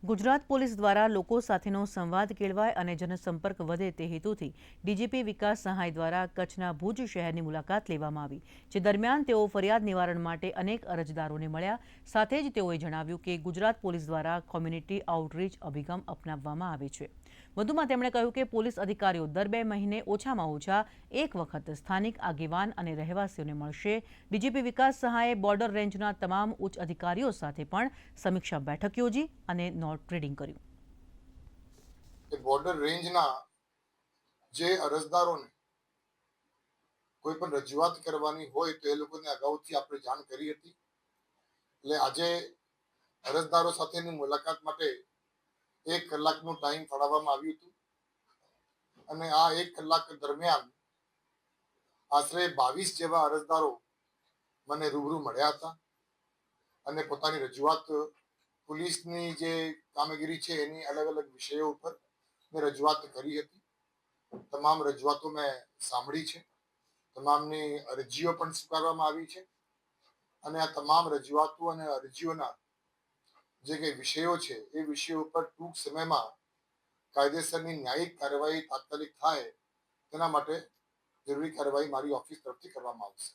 Gujarat police દ્વારા લોકો સાથેનો સંવાદ કેળવાય અને જનસંપર્ક વધે તે હેતુથી ડીજીપી વિકાસ સહાય દ્વારા કચ્છના ભુજ શહેરની મુલાકાત લેવામાં આવી, જે દરમિયાન તેઓ ફરિયાદ નિવારણ માટે અનેક અરજદારોને મળ્યા. સાથે જ તેઓએ જણાવ્યું કે ગુજરાત પોલીસ દ્વારા કોમ્યુનિટી આઉટરીચ અભિગમ અપનાવવામાં આવે છે. વધુમાં તેમણે કહ્યું કે પોલીસ અધિકારીઓ દર 2 મહિને ઓછામાં ઓછા એક વખત સ્થાનિક આગેવાન અને રહેવાસીઓને મળશે. ડીજીપી વિકાસ સહાયે બોર્ડર રેન્જના તમામ ઉચ્ચ અધિકારીઓ સાથે પણ સમીક્ષા બેઠક યોજી અને નોટ રીડિંગ કર્યું. બોર્ડર રેન્જના જે અરજદારોને કોઈ પણ રજૂઆત કરવાની હોય તો એ લોકોને અગાઉથી આપણે જાણ કરી હતી. એટલે આજે અરજદારો સાથેની મુલાકાત માટે 1 કલાકનું ટાઈમ ફાળવવામાં આવ્યું હતું અને આ 1 કલાક દરમિયાન આશરે 22 જેવા અરજદારો મને રૂબરૂ મળ્યા હતા અને પોતાની રજૂઆત પોલીસની જે કામગીરી છે એની અલગ અલગ વિષયો ઉપર મેં રજૂઆત કરી હતી. તમામ રજૂઆતો મેં સાંભળી છે, તમામની અરજીઓ પણ સ્વીકારવામાં આવી છે અને આ તમામ રજૂઆતો અને અરજીઓના જે કંઈ વિષયો છે એ વિષયો ઉપર ટૂંક સમયમાં કાયદેસરની ન્યાયિક કાર્યવાહી તાત્કાલિક થાય તેના માટે જરૂરી કાર્યવાહી મારી ઓફિસ તરફથી કરવામાં આવશે.